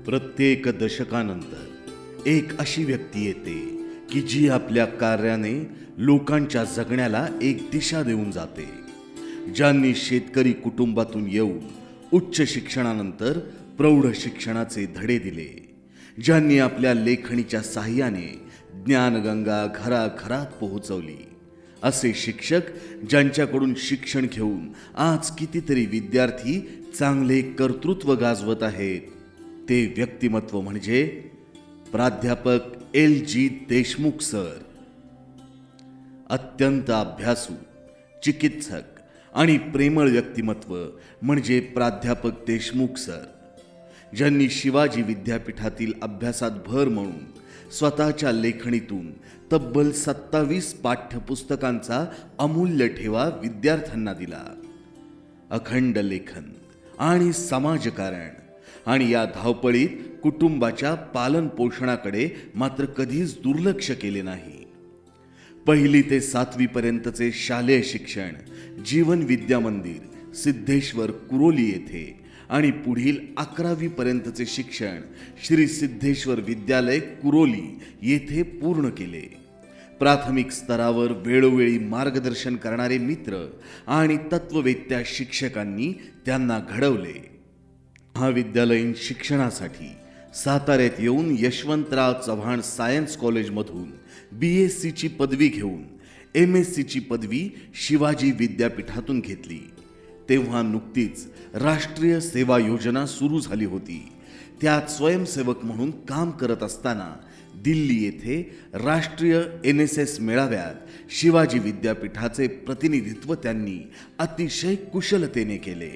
प्रत्येक दशकानंतर एक अशी व्यक्ती येते की जी आपल्या कार्याने लोकांच्या जगण्याला एक दिशा देऊन जाते. ज्यांनी शेतकरी कुटुंबातून येऊन उच्च शिक्षणानंतर प्रौढ शिक्षणाचे धडे दिले, ज्यांनी आपल्या लेखणीच्या साह्याने ज्ञानगंगा घराघरात पोहोचवली, असे शिक्षक ज्यांच्याकडून शिक्षण घेऊन आज कितीतरी विद्यार्थी चांगले कर्तृत्व गाजवत आहेत, ते व्यक्तिमत्व म्हणजे प्राध्यापक LG देशमुख सर. अत्यंत अभ्यासू, चिकित्सक आणि प्रेमळ व्यक्तिमत्व म्हणजे प्राध्यापक देशमुख सर, ज्यांनी शिवाजी विद्यापीठातील अभ्यासात भर म्हणून स्वतःच्या लेखणीतून तब्बल 27 पाठ्यपुस्तकांचा अमूल्य ठेवा विद्यार्थ्यांना दिला. अखंड लेखन आणि समाजकारण आणि या धावपळीत कुटुंबाच्या पालन पोषणाकडे मात्र कधीच दुर्लक्ष केले नाही. 1ली ते 7वी पर्यंतचे शालेय शिक्षण जीवन विद्या मंदिर सिद्धेश्वर कुरोली येथे आणि पुढील 11वी पर्यंतचे शिक्षण श्री सिद्धेश्वर विद्यालय कुरोली येथे पूर्ण केले. प्राथमिक स्तरावर वेळोवेळी मार्गदर्शन करणारे मित्र आणि तत्ववेत्या शिक्षकांनी त्यांना घडवले. महाविद्यालयीन शिक्षणासाठी साताऱ्यात येऊन यशवंतराव चव्हाण सायन्स कॉलेजमधून BSc ची पदवी घेऊन MSc ची पदवी शिवाजी विद्यापीठातून घेतली. तेव्हा नुकतीच राष्ट्रीय सेवा योजना सुरू झाली होती. त्यात स्वयंसेवक म्हणून काम करत असताना दिल्ली येथे राष्ट्रीय NSS मेळाव्यात शिवाजी विद्यापीठाचे प्रतिनिधित्व त्यांनी अतिशय कुशलतेने केले.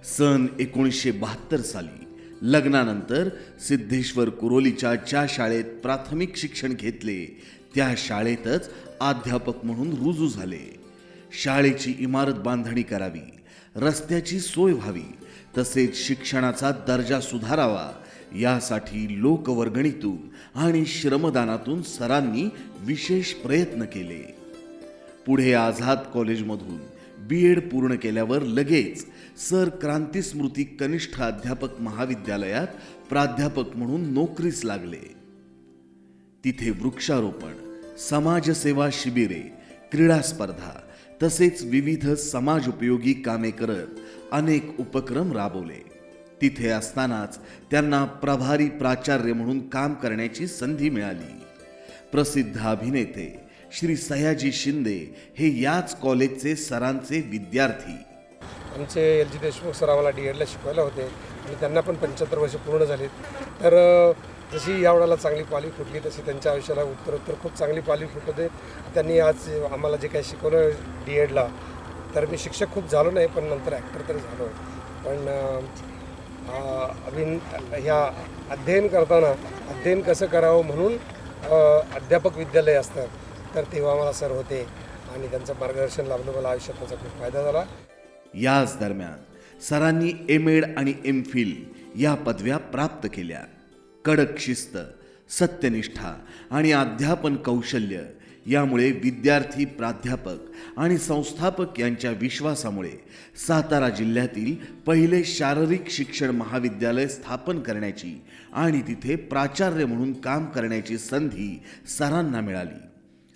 सन 1972 साली लग्नानंतर सिद्धेश्वर कुरोलीच्या ज्या शाळेत प्राथमिक शिक्षण घेतले त्या शाळेतच अध्यापक म्हणून रुजू झाले. शाळेची इमारत बांधणी करावी, रस्त्याची सोय व्हावी, तसेच शिक्षणाचा दर्जा सुधारावा यासाठी लोकवर्गणीतून आणि श्रमदानातून सरांनी विशेष प्रयत्न केले. पुढे आझाद कॉलेजमधून B.Ed पूर्ण केल्यावर लगेच सर क्रांतिस्मृती कनिष्ठ अध्यापक महाविद्यालयात प्राध्यापक म्हणून नोकरीस लागले. तिथे वृक्षारोपण, समाजसेवा शिबिरे, क्रीडा स्पर्धा तसेच विविध समाज उपयोगी कामे करत अनेक उपक्रम राबवले. तिथे असतानाच त्यांना प्रभारी प्राचार्य म्हणून काम करण्याची संधी मिळाली. प्रसिद्ध अभिनेते श्री सयाजी शिंदे हे याच कॉलेजचे सरांचे विद्यार्थी. आमचे LG देशमुख सर आम्हाला D.Edला शिकवायला होते आणि त्यांना पण 75 वर्ष पूर्ण झालीत. तर जशी यावेळेला चांगली पाली फुटली तशी त्यांच्या आयुष्याला उत्तरोत्तर खूप चांगली पाली फुटते. त्यांनी आज आम्हाला जे काही शिकवलं D.Edला, तर मी शिक्षक खूप झालो नाही, पण नंतर ॲक्टर तरी झालो. पण ह्या अध्ययन करताना अध्ययन कसं करावं म्हणून अध्यापक विद्यालय असतात, तर तेव्हा मला सर होते आणि त्यांचं मार्गदर्शन लाभलं. मला आयुष्यात त्याचा खूप फायदा झाला. याच दरम्यान सरांनी M.Ed आणि M.Phil या पदव्या प्राप्त केल्या. कडक शिस्त, सत्यनिष्ठा आणि अध्यापन कौशल्य यामुळे विद्यार्थी, प्राध्यापक आणि संस्थापक यांच्या विश्वासामुळे सातारा जिल्ह्यातील पहिले शारीरिक शिक्षण महाविद्यालय स्थापन करण्याची आणि तिथे प्राचार्य म्हणून काम करण्याची संधी सरांना मिळाली.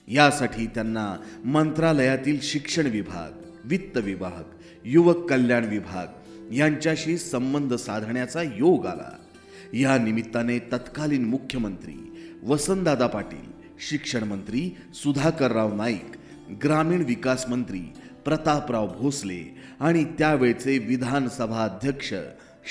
यासाठी त्यांना मंत्रालयातील शिक्षण विभाग, वित्त विभाग, युवक कल्याण विभाग यांच्याशी संबंध साधण्याचा योग आला. या निमित्ताने तत्कालीन मुख्यमंत्री वसंतदादा पाटील, शिक्षण मंत्री सुधाकरराव नाईक, ग्रामीण विकास मंत्री प्रतापराव भोसले आणि त्यावेळचे विधानसभा अध्यक्ष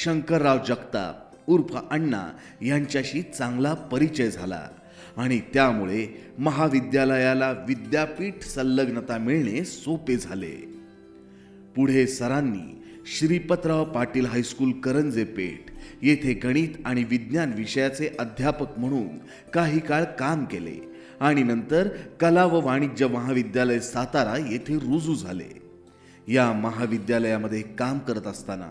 शंकरराव जगताप उर्फ अण्णा यांच्याशी चांगला परिचय झाला आणि त्यामुळे महाविद्यालयाला विद्यापीठ संलग्नता मिळणे सोपे झाले. पुढे सरांनी श्रीपतराव पाटील हायस्कूल करंजे पेठ येथे गणित आणि विज्ञान विषयाचे अध्यापक म्हणून काही काळ काम केले आणि नंतर कला व वाणिज्य महाविद्यालय सातारा येथे रुजू झाले. या महाविद्यालयामध्ये काम करत असताना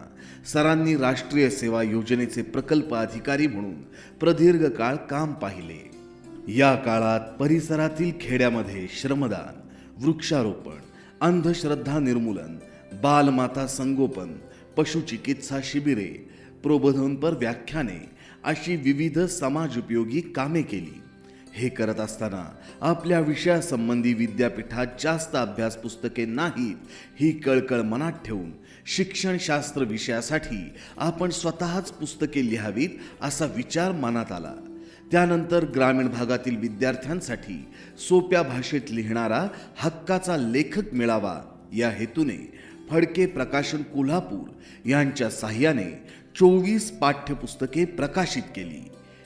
सरांनी राष्ट्रीय सेवा योजनेचे प्रकल्प अधिकारी म्हणून प्रदीर्घ काळ काम पाहिले. या काळात परिसरातील खेड्यामध्ये श्रमदान, वृक्षारोपण, अंधश्रद्धा निर्मूलन, बालमाता संगोपन, पशुचिकित्सा शिबिरे, प्रबोधनपर व्याख्याने अशी विविध समाजोपयोगी कामे केली. हे करत असताना आपल्या विषयासंबंधी विद्यापीठात जास्त अभ्यास पुस्तके नाहीत ही कळकळ मनात ठेवून शिक्षणशास्त्र विषयासाठी आपण स्वतःच पुस्तके लिहावीत असा विचार मनात आला. त्यानंतर ग्रामीण भागातील विद्यार्थ्यांसाठी सोप्या भाषेत लिहिणारा हक्काचा लेखक मिळावा या हेतूने फडके प्रकाशन कोल्हापूर यांच्या साह्याने 24 पाठ्यपुस्तके प्रकाशित केली.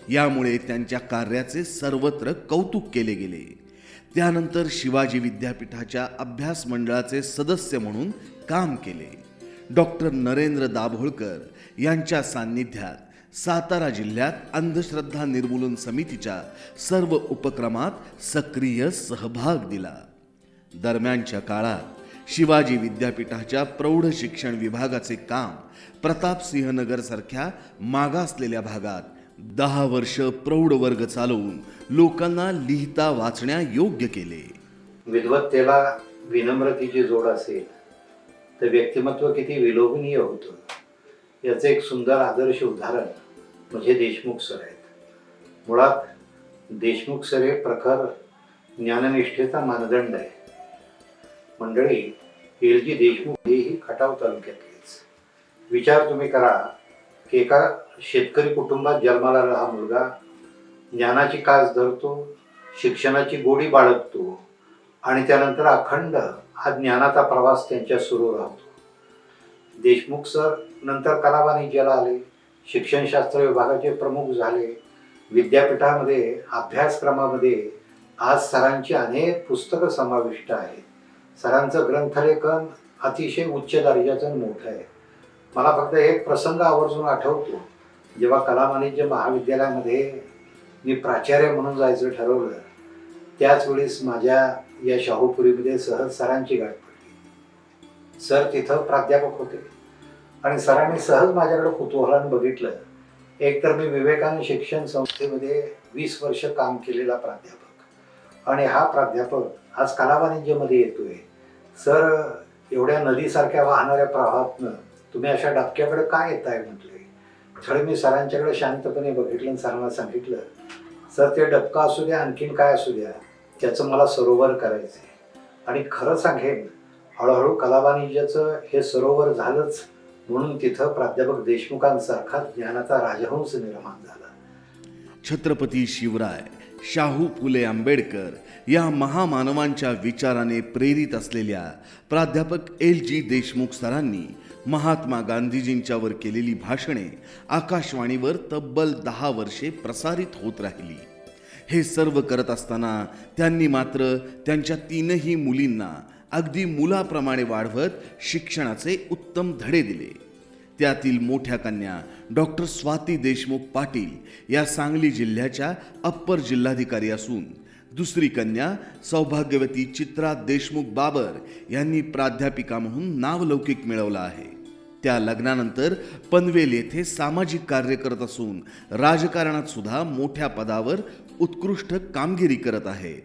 यामुळे त्यांच्या कार्याचे सर्वत्र कौतुक केले गेले. त्यानंतर शिवाजी विद्यापीठाच्या अभ्यास मंडळाचे सदस्य म्हणून काम केले. डॉक्टर नरेंद्र दाभोळकर यांच्या सान्निध्यात सातारा जिल्ह्यात अंधश्रद्धा निर्मूलन समितीच्या सर्व उपक्रमात सक्रिय सहभाग दिला. दरम्यानच्या काळात शिवाजी विद्यापीठाच्या प्रौढ शिक्षण विभागाचे काम प्रतापसिंहनगर सारख्या मागासलेल्या भागात 10 वर्ष प्रौढ वर्ग चालवून लोकांना लिहिता वाचण्या योग्य केले. विद्वत्तेला विनम्रतेची जोड असेल तर व्यक्तिमत्व किती विलोभनीय होतं याचं एक सुंदर आदर्श उदाहरण म्हणजे देशमुख सर आहेत. मुळात देशमुख सर हे प्रखर ज्ञाननिष्ठेचा मानदंड आहे. मंडळी, एल.जी. देशमुख हेही खटाव तालुक्यातलेच. विचार तुम्ही करा की एका शेतकरी कुटुंबात जन्माला आलेला हा मुलगा ज्ञानाची कास धरतो, शिक्षणाची गोडी बाळगतो आणि त्यानंतर अखंड हा ज्ञानाचा प्रवास त्यांच्या सुरू राहतो. देशमुख सर नंतर कला वाणिज्याला आले, शिक्षणशास्त्र विभागाचे प्रमुख झाले. विद्यापीठामध्ये अभ्यासक्रमामध्ये आज सरांची अनेक पुस्तकं समाविष्ट आहेत. सरांचं ग्रंथलेखन अतिशय उच्च दर्जाचं आणि मोठं आहे. मला फक्त एक प्रसंग आवर्जून आठवतो. जेव्हा कला वाणिज्य महाविद्यालयामध्ये मी प्राचार्य म्हणून जायचं ठरवलं त्याच वेळेस माझ्या या शाहूपुरीमध्ये सहज सरांची गाठ पडली. सर तिथं प्राध्यापक होते आणि सरांनी सहज माझ्याकडे कुतूहलाने बघितलं. एकतर मी विवेकानंद शिक्षण संस्थेमध्ये 20 वर्ष काम केलेला प्राध्यापक आणि हा प्राध्यापक आज कला वाणिज्यमध्ये येतोय. सर, एवढ्या नदीसारख्या वाहणाऱ्या प्रवाहातनं तुम्ही अशा डबक्याकडे काय येत आहे म्हटले. थोडं मी सरांच्याकडे शांतपणे बघितलं आणि सरांना सांगितलं, सर ते डबका असू द्या आणखीन काय असू द्या, त्याचं मला सरोवर करायचं आहे. आणि खरं सांगेन हळूहळू कला वाणिज्याचं हे सरोवर झालंच म्हणून तिथं प्राध्यापक देशमुखांसारखा ज्ञानाचा राजहंस निर्माण झाला. छत्रपती शिवराय, शाहू फुले आंबेडकर या महामानवांच्या विचाराने प्रेरित असलेल्या प्राध्यापक एल.जी. देशमुख सरांनी महात्मा गांधीजींच्यावर केलेली भाषणे आकाशवाणीवर तब्बल 10 वर्षे प्रसारित होत राहिली. हे सर्व करत असताना त्यांनी मात्र त्यांच्या 3ही मुलींना अगदी मुलाप्रमाणे वाढवत शिक्षणाचे उत्तम धडे दिले. त्यातील मोठ्या कन्या डॉक्टर स्वाती देशमुख पाटील या सांगली जिल्ह्याच्या अप्पर जिल्हाधिकारी असून दुसरी कन्या सौभाग्यवती चित्रा देशमुख बाबर यांनी प्राध्यापिका म्हणून नावलौकिक मिळवला आहे. त्या लग्नानंतर पनवेल येथे सामाजिक कार्य करत असून राजकारणात सुद्धा मोठ्या पदावर उत्कृष्ट कामगिरी करत आहे.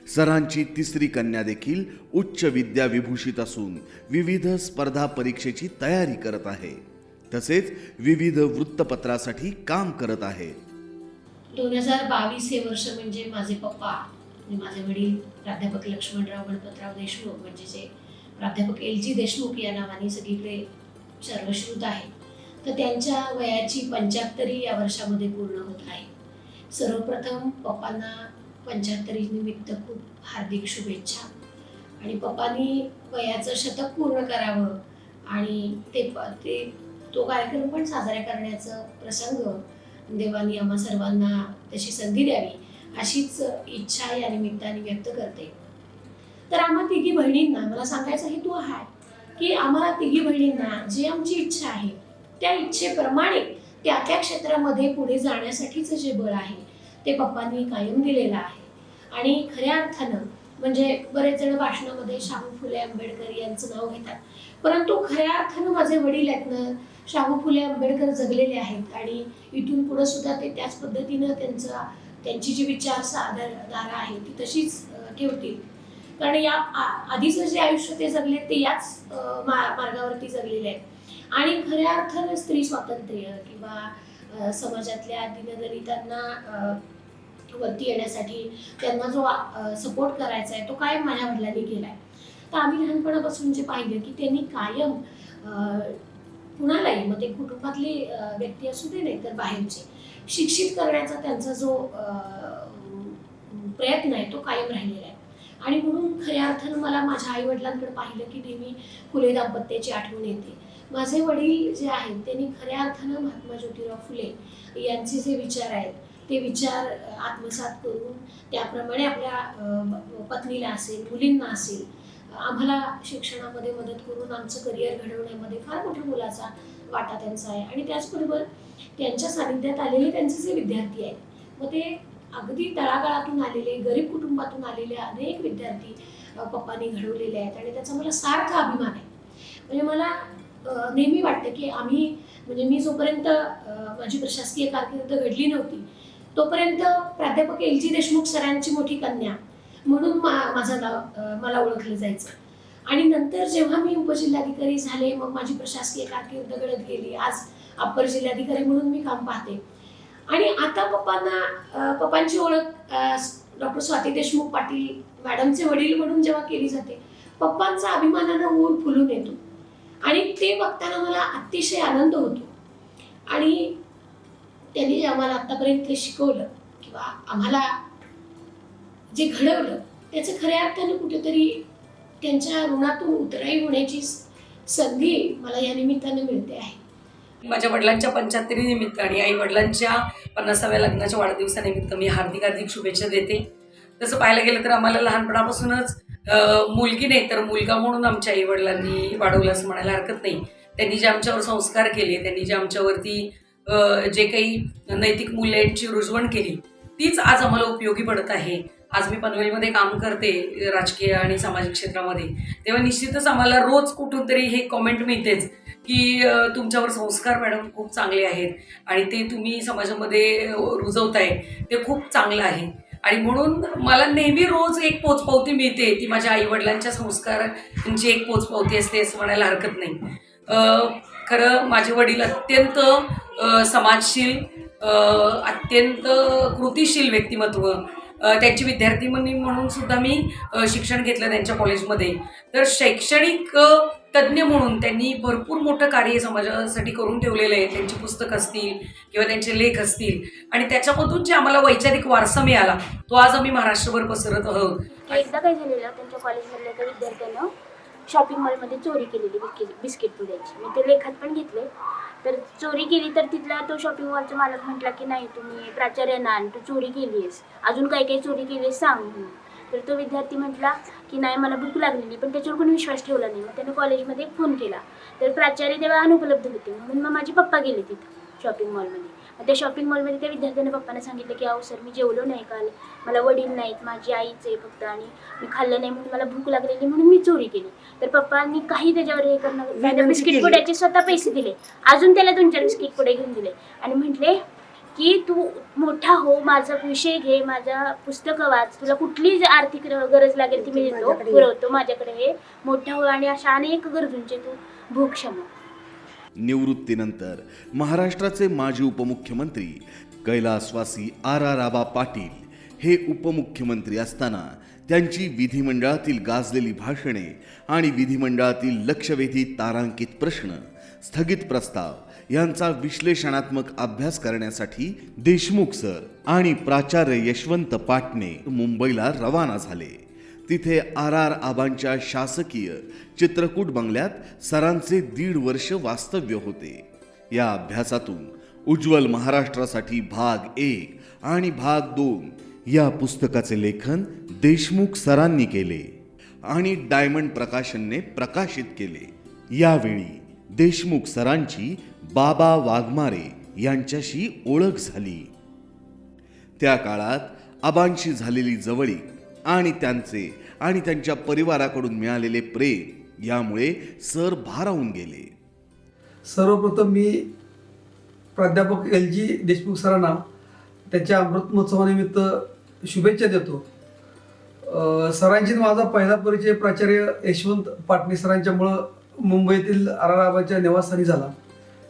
सरांची तिसरी कन्या देखील उच्च विद्या विभूषित असून विविध स्पर्धा परीक्षेची तयारी करत आहे. तसेच विविध वृत्तपत्रासाठी काम करत आहे. 2022 हे वर्ष म्हणजे माझे पप्पा आणि माझे वडील प्राध्यापक लक्ष्मणराव गणपतराव देशमुख म्हणजे जे प्राध्यापक एल.जी. देशमुख या नावाने सगळीकडे सर्वश्रुत आहे. तर त्यांच्या वयाची 75 या वर्षामध्ये पूर्ण होत आहे. सर्वप्रथम पप्पांना 75 निमित्त खूप हार्दिक शुभेच्छा. आणि पप्पांनी वयाचं शतक पूर्ण करावं आणि तो कार्यक्रम पण साजरा करण्याचा प्रसंग देवानी आम्हा सर्वांना तशी संधी द्यावी अशीच इच्छा या निमित्ताने व्यक्त करते. तर आम्हा तिघी बहिणींना मला सांगायचा हेतू आहे की आम्हाला तिघी बहिणींना जी आमची इच्छा आहे त्या इच्छेप्रमाणे त्या क्षेत्रामध्ये पुढे जाण्यासाठीचं जे बळ आहे ते पप्पांनी कायम दिलेलं आहे. आणि खऱ्या अर्थानं म्हणजे बरेच जण भाषणामध्ये शाहू फुले आंबेडकर यांचं नाव घेतात, परंतु खऱ्या अर्थानं माझे वडील आहेत शाहू फुले आंबेडकर जगलेले आहेत आणि इथून पुढे सुद्धा ते त्याच पद्धतीनं त्यांची जी विचारधारा आहे ती तशीच ठेवतील. कारण या आधीचं जे आयुष्य ते जगले ते याच मार्गावरती जगलेले आहेत. आणि खऱ्या अर्थानं स्त्री स्वातंत्र्य किंवा समाजातल्या दीनदलितांना वरती येण्यासाठी त्यांना जो सपोर्ट करायचा आहे तो कायम माझ्या वडिलांनी केला आहे. तर आम्ही लहानपणापासून जे पाहिलं की त्यांनी कायम कुणालाही, मग ते कुटुंबातली व्यक्ती असू दे नाही तर बाहेरचे, शिक्षित करण्याचा त्यांचा जो प्रयत्न आहे तो कायम राहिलेला आहे. आणि म्हणून खऱ्या अर्थानं मला माझ्या आईवडिलांकडे पाहिलं की नेहमी फुले दाम्पत्याची आठवण येते. माझे वडील जे आहेत त्यांनी खऱ्या अर्थानं महात्मा ज्योतिराव फुले यांचे जे विचार आहेत ते विचार आत्मसात करून त्याप्रमाणे आपल्या पत्नीला असेल, मुलींना असेल, आम्हाला शिक्षणामध्ये मदत करून आमचं करिअर घडवण्यामध्ये फार मोठ्या मोलाचा वाटा त्यांचा आहे. आणि त्याचबरोबर त्यांच्या सानिध्यात आलेले त्यांचे जे विद्यार्थी आहेत, मग ते अगदी तळागाळातून आलेले, गरीब कुटुंबातून आलेले अनेक विद्यार्थी पप्पांनी घडवलेले आहेत आणि त्याचा मला सार्थ अभिमान आहे. म्हणजे मला नेहमी वाटतं की आम्ही, म्हणजे मी जोपर्यंत माझी प्रशासकीय कारकीर्द घडली नव्हती तोपर्यंत प्राध्यापक LG देशमुख सरांची मोठी कन्या म्हणून माझं नाव मला ओळखलं जायचं. आणि नंतर जेव्हा मी उपजिल्हाधिकारी झाले, मग माझी प्रशासकीय कारकीर्द घडत गेली. आज अप्पर जिल्हाधिकारी म्हणून मी काम पाहते. आणि आता पप्पांची ओळख डॉक्टर स्वाती देशमुख पाटील मॅडमचे वडील म्हणून जेव्हा केली जाते, पप्पांचा अभिमानानं ऊर फुलून येतो आणि ते बघताना मला अतिशय आनंद होतो. आणि त्यांनी जे आम्हाला आत्तापर्यंत शिकवलं किंवा आम्हाला जे घडवलं त्याचं खऱ्या अर्थानं कुठेतरी त्यांच्या ऋणातून उतराई होण्याची संधी मला या निमित्तानं मिळते आहे. माझ्या वडिलांच्या 75 निमित्त आणि आई वडिलांच्या 50व्या लग्नाच्या वाढदिवसानिमित्त मी हार्दिक शुभेच्छा देते. तसं पाहायला गेलं तर आम्हाला लहानपणापासूनच मुलगी नाही तर मुलगा म्हणून आमच्या आई वडिलांनी वाढवलं असं म्हणायला हरकत नाही. त्यांनी जे आमच्यावर संस्कार केले, त्यांनी जे आमच्यावरती जे काही नैतिक मूल्यांची रुजवण केली तीच आज आम्हाला उपयोगी पडत आहे. आज मी पनवेलमध्ये काम करते राजकीय आणि सामाजिक क्षेत्रामध्ये, तेव्हा निश्चितच आम्हाला रोज कुठून तरी हे कॉमेंट मिळतेच की तुमच्यावर संस्कार मॅडम खूप चांगले आहेत आणि ते तुम्ही समाजामध्ये रुजवताय ते खूप चांगलं आहे. आणि म्हणून मला नेहमी रोज एक पोचपावती मिळते ती माझ्या आईवडिलांच्या संस्कारांची एक पोचपावती असते असं म्हणायला हरकत नाही. खरं माझे वडील अत्यंत समाजशील, अत्यंत कृतिशील व्यक्तिमत्व. त्यांची विद्यार्थी म्हणून सुद्धा मी शिक्षण घेतलं त्यांच्या कॉलेजमध्ये. तर शैक्षणिक तज्ज्ञ म्हणून त्यांनी भरपूर मोठं कार्य समाजासाठी करून ठेवलेलं आहे. त्यांची पुस्तकं असतील किंवा त्यांचे लेख असतील आणि त्याच्यामधून जे आम्हाला वैचारिक वारसा मिळाला तो आज आम्ही महाराष्ट्रभर पसरत आहोत. एकदा काय झालेलं, त्यांच्या कॉलेजमधल्या एका विद्यार्थ्यानं शॉपिंग मॉलमध्ये चोरी केलेली बिस्किट पुड्याची. मी ते लेखात पण घेतले. तर चोरी केली तर तिथला तो शॉपिंग मॉलचा मालक म्हटला की नाही, तुम्ही प्राचार्यांना आण, तू चोरी केली आहेस, अजून काही काही चोरी केली आहेस सांग म्हणून. तर तो विद्यार्थी म्हटला की नाही, मला भूक लागलेली, पण त्याच्यावर कोणी विश्वास ठेवला नाही. मग त्यानं कॉलेजमध्ये फोन केला. तर प्राचार्य तेव्हा अनुपलब्ध होते म्हणून मग माझे पप्पा गेले तिथं शॉपिंग मॉलमध्ये. मग त्या शॉपिंग मॉलमध्ये त्या विद्यार्थ्यानं पप्पांना सांगितलं की अहो सर, मी जेवलो नाही काल, मला वडील नाहीत, माझी आईच आहे फक्त, आणि मी खाल्लं नाही म्हणून मला भूक लागलेली म्हणून मी चोरी केली. तर पप्पांनी काही त्याच्यावर हे करणं, बिस्किट पुड्याचे स्वतः पैसे दिले, अजून त्याला 2-4 बिस्किट पुडे घेऊन दिले आणि म्हटले की तू मोठा हो, माझा विषय घे, माझा पुस्तकं वाच, तुला कुठली आर्थिक गरज लागेल ती मी देतो, पुरवतो, माझ्याकडे हे मोठा हो आणि अशा अनेक गरजूंचे तू भूक क्षमा. निवृत्तीनंतर महाराष्ट्राचे माजी उपमुख्यमंत्री कैलासवासी RR आबा पाटील हे उपमुख्यमंत्री असताना त्यांची विधिमंडळातील गाजलेली भाषणे आणि विधिमंडळातील लक्षवेधी तारांकित प्रश्न, स्थगित प्रस्ताव यांचा विश्लेषणात्मक अभ्यास करण्यासाठी देशमुख सर आणि प्राचार्य यशवंत पाटणे मुंबईला रवाना झाले. तिथे RR आबांच्या शासकीय चित्रकूट बंगल्यात सरांचे 1.5 वर्ष वास्तव्य होते. या अभ्यासातून उज्ज्वल महाराष्ट्रासाठी भाग 1 आणि भाग 2 या पुस्तकाचे लेखन देशमुख सरांनी केले आणि डायमंड प्रकाशनने प्रकाशित केले. यावेळी देशमुख सरांची बाबा वाघमारे यांच्याशी ओळख झाली. त्या काळात आबांशी झालेली जवळीक आणि त्यांच्या परिवाराकडून मिळालेले प्रेम यामुळे सर भारावून गेले. सर्वप्रथम मी प्राध्यापक LG देशमुख सरांना त्यांच्या अमृत महोत्सवानिमित्त शुभेच्छा देतो. सरांची माझा पहिला परिचय प्राचार्य यशवंत पाटणे सरांच्यामुळं मुंबईतील RR आबांच्या निवासस्थानी झाला.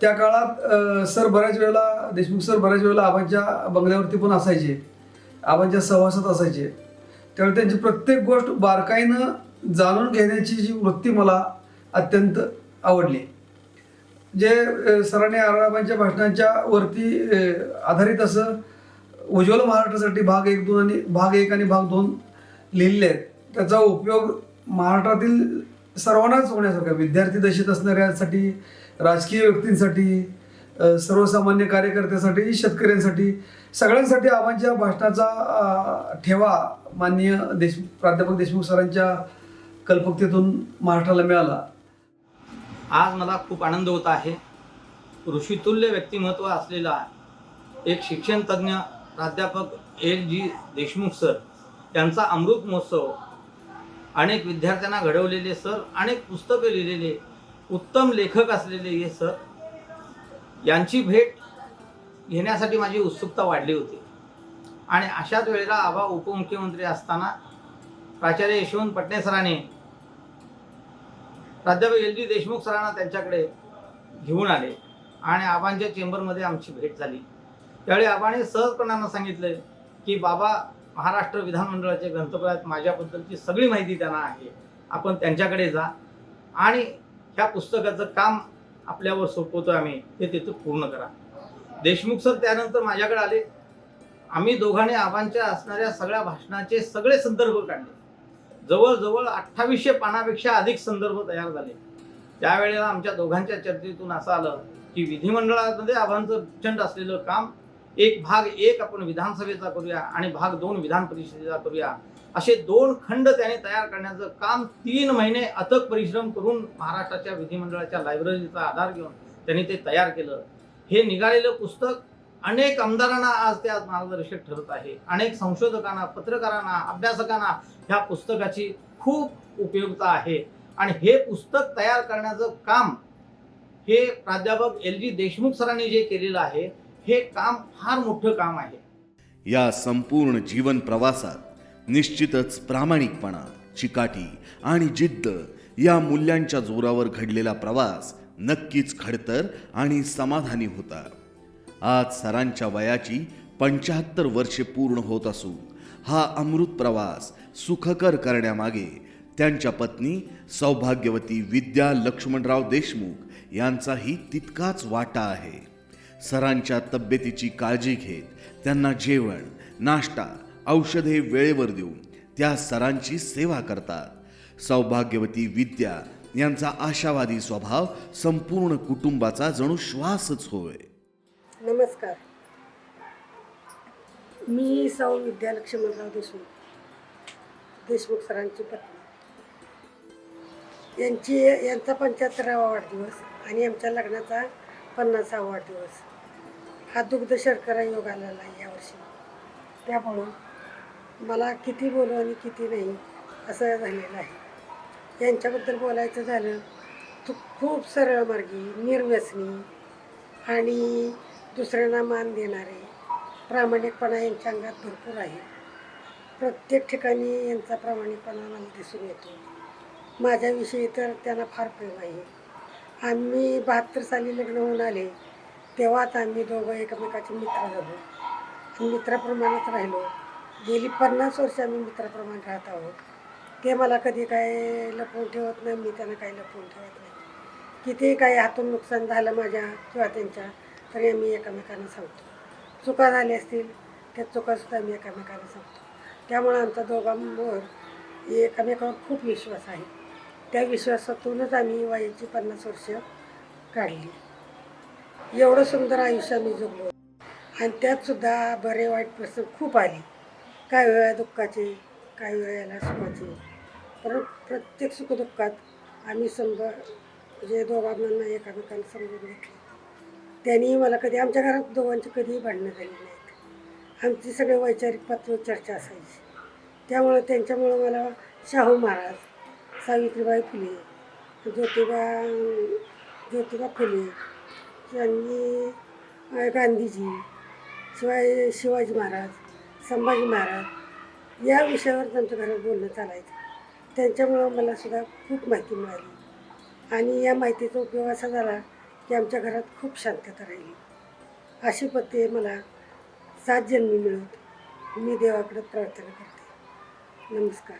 त्या काळात सर बऱ्याच वेळेला देशमुख सर बऱ्याच वेळेला आबांच्या बंगल्यावरती पण असायचे, आबांच्या सहवासात असायचे. त्यावेळी त्यांची प्रत्येक गोष्ट बारकाईनं जाणून घेण्याची जी वृत्ती मला अत्यंत आवडली. जे सरांनी आबांच्या भाषणांच्या वरती आधारित असं उज्ज्वल महाराष्ट्रासाठी भाग 1, 2 आणि भाग 1 आणि भाग 2 लिहिलेले आहेत. त्याचा उपयोग महाराष्ट्रातील सर्वांनाच होण्यासारखा, विद्यार्थी दशेत असणाऱ्यांसाठी, राजकीय व्यक्तींसाठी, सर्वसामान्य कार्यकर्त्यासाठी, शेतकऱ्यांसाठी, सगळ्यांसाठी आबांच्या भाषणाचा ठेवा माननीय प्राध्यापक देशमुख सरांच्या कल्पकतेतून महाराष्ट्राला मिळाला. आज मला खूप आनंद होत आहे. ऋषितुल्य व्यक्तिमत्व असलेला एक शिक्षणतज्ञ प्राध्यापक LG देशमुख सर यांचा अमृत महोत्सव, अनेक विद्यार्थ्यांना घडवलेले सर, अनेक पुस्तकं लिहिलेले उत्तम लेखक असलेले हे सर यांची भेट घेण्यासाठी माझी उत्सुकता वाढली होती. आणि अशाच वेळेला आबा उपमुख्यमंत्री असताना प्राचार्य यशवंत पटणे सरांनी प्राध्यापक LG देशमुख सरांना त्यांच्याकडे घेऊन आले आणि आबांच्या चेंबरमध्ये आमची भेट झाली. त्यावेळी आबाने सहजपणानं सांगितलं की बाबा, महाराष्ट्र विधानमंडळाचे ग्रंथपालात माझ्याबद्दलची सगळी माहिती त्यांना आहे, आपण त्यांच्याकडे जा आणि ह्या पुस्तकाचं काम आपल्यावर सोपवतो आम्ही, ते तिथं पूर्ण करा. देशमुख सर त्यानंतर माझ्याकडे आले. आम्ही दोघांनी आबांच्या असणाऱ्या सगळ्या भाषणाचे सगळे संदर्भ काढले. जवळजवळ 2800 पानापेक्षा अधिक संदर्भ तयार झाले. त्यावेळेला आमच्या दोघांच्या चर्चेतून असं आलं की विधिमंडळामध्ये आबांचं प्रचंड असलेलं काम, भाग 1 आपण विधानसभेचा करूया आणि भाग 2 विधान परिषदेचा करूया, असे 2 खंड त्याने तयार करण्याचं काम 3 महिने अथक परिश्रम करून महाराष्ट्राच्या विधिमंडळाच्या लायब्ररीचा आधार घेऊन त्यांनी ते तयार केलं. हे निघालेलं पुस्तक अनेक आमदारांना आज ते मार्गदर्शक ठरत आहे. अनेक संशोधकांना, पत्रकारांना, अभ्यासकांना ह्या पुस्तकाची खूप उपयोगिता आहे. आणि हे पुस्तक तयार करण्याचं काम हे प्राध्यापक LG देशमुख सरांनी जे केलेलं आहे, हे काम फार मोठं काम आहे. या संपूर्ण जीवन प्रवासात निश्चितच प्रामाणिकपणा, चिकाटी आणि जिद्द या मूल्यांच्या जोरावर घडलेला प्रवास नक्कीच खडतर आणि समाधानी होता. आज सरांच्या वयाची 75 वर्षे पूर्ण होत असून हा अमृत प्रवास सुखकर करण्यामागे त्यांच्या पत्नी सौभाग्यवती विद्या लक्ष्मणराव देशमुख यांचाही तितकाच वाटा आहे. सरांच्या तब्येतीची काळजी घेत त्यांना जेवण, नाश्ता, औषधे वेळेवर देऊन त्या सरांची सेवा करतात. सौभाग्यवती विद्या यांचा आशावादी स्वभाव संपूर्ण कुटुंबाचा जणू श्वासच होय. नमस्कार, मी सौ विद्या लक्ष्मणराव देशमुख सरांची पत्नी. यांचा 75वा वाढदिवस आणि आमच्या लग्नाचा 50वा वाढदिवस हा दुग्ध शर्करा योग आलेला आहे यावर्षी. त्यामुळं मला किती बोलू आणि किती नाही असं झालेलं आहे. यांच्याबद्दल बोलायचं झालं तर खूप सरळ मार्गी, निर्व्यसनी आणि दुसऱ्यांना मान देणारे, प्रामाणिकपणा यांच्या अंगात भरपूर आहे. प्रत्येक ठिकाणी यांचा प्रामाणिकपणा मला दिसून येतो. माझ्याविषयी तर त्यांना फार प्रेम आहे. आम्ही 72 साली लग्न होऊन आले तेव्हाच आम्ही दोघं एकमेकाचे मित्र झालो आणि मित्राप्रमाणेच राहिलो. गेली 50 वर्ष आम्ही मित्राप्रमाणे राहत आहोत. ते मला कधी काय लपवून ठेवत नाही, मी त्यांना काही लपवून ठेवत नाही. किती काही हातून नुकसान झालं माझ्या किंवा त्यांच्या, तरी आम्ही एकमेकांना सांगतो. चुका झाल्या असतील त्या चुकासुद्धा आम्ही एकमेकांना सांगतो. त्यामुळे आमचा दोघांवर एकमेकावर खूप विश्वास आहे. त्या विश्वासातूनच आम्ही वयाची 50 वर्ष काढली. एवढं सुंदर आयुष्य आम्ही जगलो आणि त्यातसुद्धा बरे वाईट प्रसंग खूप आले. काही वेळा दुःखाचे, काही वेळेला सुखाचे, पण प्रत्येक सुखदुःखात आम्ही म्हणजे दोघांना एकामेकांना समजून घेतले. त्यांनी मला कधी, आमच्या घरात दोघांची कधीही भांडणं झाली नाहीत. आमची सगळे वैचारिक पातळीवर चर्चा असायची. त्यामुळं त्यांच्यामुळं मला शाहू महाराज, सावित्रीबाई फुले, ज्योतिबा फुले आणि गांधीजी, शिवाय शिवाजी महाराज, संभाजी महाराज या विषयावर आमच्या घरात बोलणं चालायचं. त्यांच्यामुळं मला सुद्धा खूप माहिती मिळाली आणि या माहितीचा उपयोग असा झाला की आमच्या घरात खूप शांतता राहिली. अशी पती मला 7 जन्मी मिळत मी देवाकडे प्रार्थना करते. नमस्कार.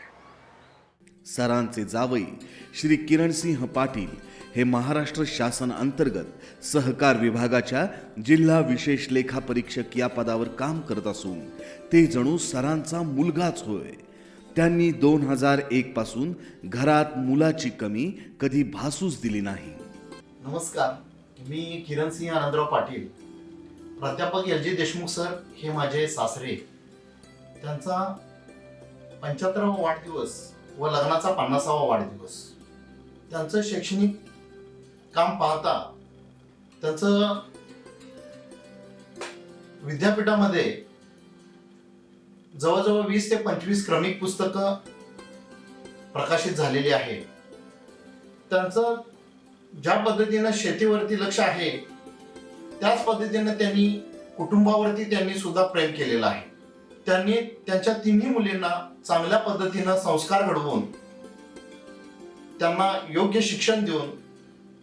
सरांचे जावई श्री किरणसिंह पाटील हे महाराष्ट्र शासन अंतर्गत सहकार विभागाच्या जिल्हा विशेष लेखा परीक्षक या पदावर काम करत असून ते जणू सरांचा मुलगाच होय. त्यांनी 2001 पासून घरात मुलाची कमी कधी भासूच दिली नाही. नमस्कार, मी किरणसिंह आनंदराव पाटील. प्राध्यापक LG देशमुख सर हे माझे सासरे. त्यांचा 75वा वाढदिवस व लग्नाचा 50वा वाढदिवस. त्यांचं शैक्षणिक काम पाहता त्यांचं विद्यापीठामध्ये जवळजवळ 20 ते 25 क्रमिक पुस्तकं प्रकाशित झालेली आहे. त्यांचं ज्या पद्धतीनं शेतीवरती लक्ष आहे त्याच पद्धतीनं त्यांनी कुटुंबावरती त्यांनी सुद्धा प्रेम केलेलं आहे. त्यांनी त्यांच्या तिन्ही मुलींना चांगल्या पद्धतीनं संस्कार घडवून त्यांना योग्य शिक्षण देऊन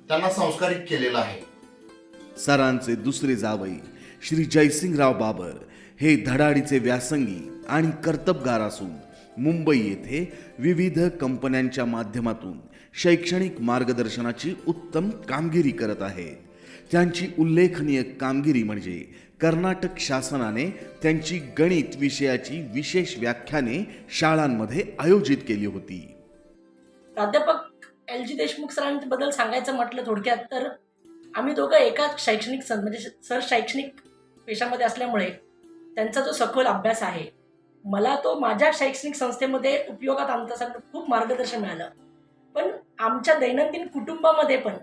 त्यांना संस्कारित केलेलं आहे. सरांचे दुसरे जावई श्री जयसिंगराव बाबर हे धडाडीचे व्यासंगी आणि कर्तबगार असून मुंबई येथे विविध कंपन्यांच्या माध्यमातून शैक्षणिक मार्गदर्शनाची उत्तम कामगिरी करत आहेत. त्यांची उल्लेखनीय कामगिरी म्हणजे कर्नाटक शासनाने त्यांची गणित विषयाची विशेष व्याख्याने शाळांमध्ये आयोजित केली होती. प्राध्यापक LG देशमुख सरांबद्दल सांगायचं म्हटलं थोडक्यात तर आम्ही दोघं एकाच शैक्षणिक म्हणजे सर शैक्षणिक पेशामध्ये असल्यामुळे त्यांचा जो सखोल अभ्यास आहे मला तो माझ्या शैक्षणिक संस्थेमध्ये उपयोगात आणण्यासाठी खूप मार्गदर्शन मिळालं. पण आमच्या दैनंदिन कुटुंबामध्ये पण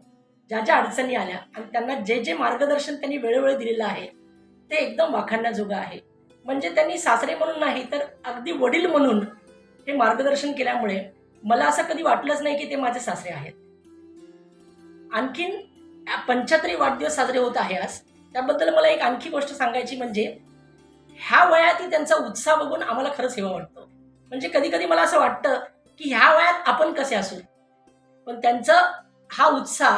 ज्या ज्या अडचणी आल्या आणि त्यांना जे जे मार्गदर्शन त्यांनी वेळोवेळी दिलेलं आहे ते एकदम वाखाणण्याजोगं आहे. म्हणजे त्यांनी सासरे म्हणून नाही तर अगदी वडील म्हणून हे मार्गदर्शन केल्यामुळे मला असं कधी वाटलंच नाही की ते माझे सासरे आहेत. आणखीन 75 वाढदिवस साजरे होत आहे आज. त्याबद्दल मला एक आणखी गोष्ट सांगायची म्हणजे ह्या वयातही त्यांचा उत्साह बघून आम्हाला खरंच हेवा वाटतो. म्हणजे कधी कधी मला असं वाटतं की ह्या वयात आपण कसे असू, पण त्यांचा हा उत्साह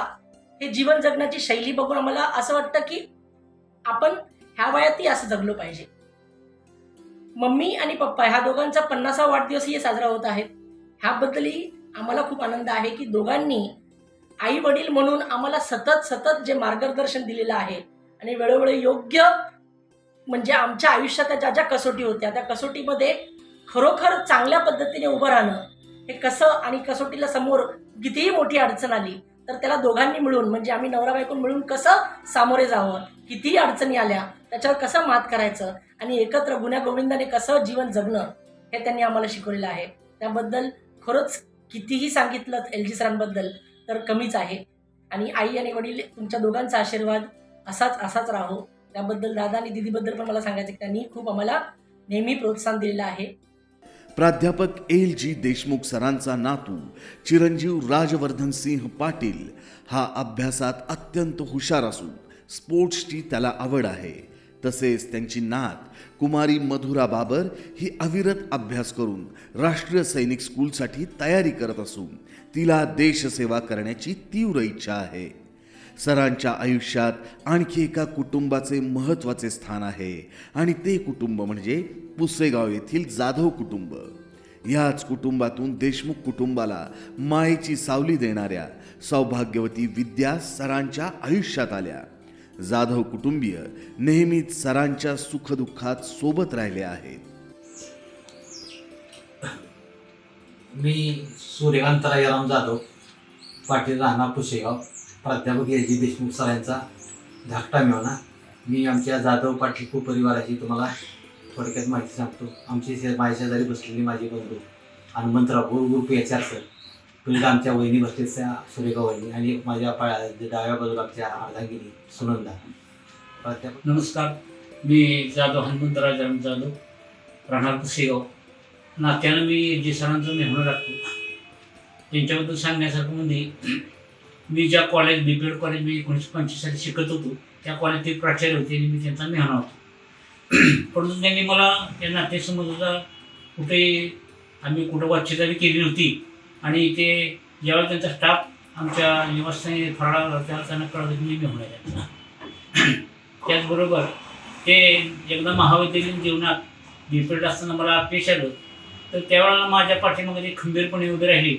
हे जीवन जगण्याची शैली बघून आम्हाला असं वाटतं की आपण ह्या वयातही असं जगलो पाहिजे. मम्मी आणि पप्पा ह्या दोघांचा 50वा वाढदिवसही साजरा होत आहे. ह्याबद्दलही आम्हाला खूप आनंद आहे की दोघांनी आई वडील म्हणून आम्हाला सतत जे मार्गदर्शन दिलेलं आहे आणि वेळोवेळी योग्य म्हणजे आमच्या आयुष्यात ज्या ज्या कसोटी होत्या त्या कसोटीमध्ये खरोखर चांगल्या पद्धतीने उभं राहणं हे कसं आणि कसोटीला समोर कितीही मोठी अडचण आली तर त्याला दोघांनी मिळून म्हणजे आम्ही नवरा बायको मिळून कसं सामोरे जावं, कितीही अडचणी आल्या त्याच्यावर कसं मात करायचं आणि एकत्र गुण्यागोविंदाने कसं जीवन जगणं हे त्यांनी आम्हाला शिकवलेलं आहे. त्याबद्दल खरंच कितीही सांगितलं LG सरांबद्दल तर कमीच आहे. आणि आई आणि वडील तुमच्या दोघांचा आशीर्वाद असाच राहो. त्याबद्दल दादा आणि दीदीबद्दल पण मला सांगायचं की त्यांनी खूप आम्हाला नेहमी प्रोत्साहन दिलेलं आहे. प्राध्यापक LG देशमुख सरांचा नातू चिरंजीव राजवर्धन सिंह पाटील हा अभ्यासात अत्यंत हुशार असून स्पोर्ट्सची त्याला आवड आहे. तसेच त्यांची नात कुमारी मधुरा बाबर ही अविरत अभ्यास करून राष्ट्रीय सैनिक स्कूलसाठी तयारी करत असून तिला देशसेवा करण्याची तीव्र इच्छा आहे. सरांच्या आयुष्यात आणखी एका कुटुंबाचे महत्त्वाचे स्थान आहे आणि ते कुटुंब म्हणजे पुसेगाव येथील जाधव कुटुंब. याच कुटुंबातून देशमुख कुटुंबाला मायेची सावली देणाऱ्या सौभाग्यवती विद्या सरांच्या आयुष्यात आल्या. जाधव कुटुंबीय नेहमीच सरांच्या सुखदुःखात सोबत राहिले आहेत. मी सूर्यकांत राजाराम जाधव पाटील, राहणार पुसेगाव. प्राध्यापक LG देशमुख सरांचा धाकटा मेवना. मी आमच्या जाधव पाटील कुपरिवाराची तुम्हाला थोडक्यात माहिती सांगतो. आमची माझ्या शेजारी बसलेली माझी बंधू हनुमंतराव उर्फ HR सर, पहिलं आमच्या वहिनी बसलेल्या सुरेखा वहिनी आणि माझ्या डाव्या बाजूला आमच्या अर्धांगिनी सुनंदा. प्राध्यापक नमस्कार, मी जाधव हनुमंतराव जाधव, राहणार पुसेगाव. नात्यानं मी LG सरांचं मेहणं राखतो. त्यांच्याबद्दल सांगण्यासारखं म्हणजे मी ज्या कॉलेज BPED कॉलेज मी 1985 साली शिकत होतो त्या कॉलेज ते प्राचार्य होते आणि मी त्यांचा मेहणा होतो. परंतु त्यांनी मला त्या नातेसंबंधाचा आम्ही कुठं वाच्यताही केली नव्हती आणि ते ज्यावेळेला त्यांचा स्टाफ आमच्या निवासस्थानी फराळा त्यांना कळलं की मी मेहुणा आहे. त्याचबरोबर ते एकदा महाविद्यालयीन जीवनात बीपीएड असताना मला अपयश आलं, तर त्यावेळेला माझ्या पाठीमागे ते खंबीरपणे उभे राहिली.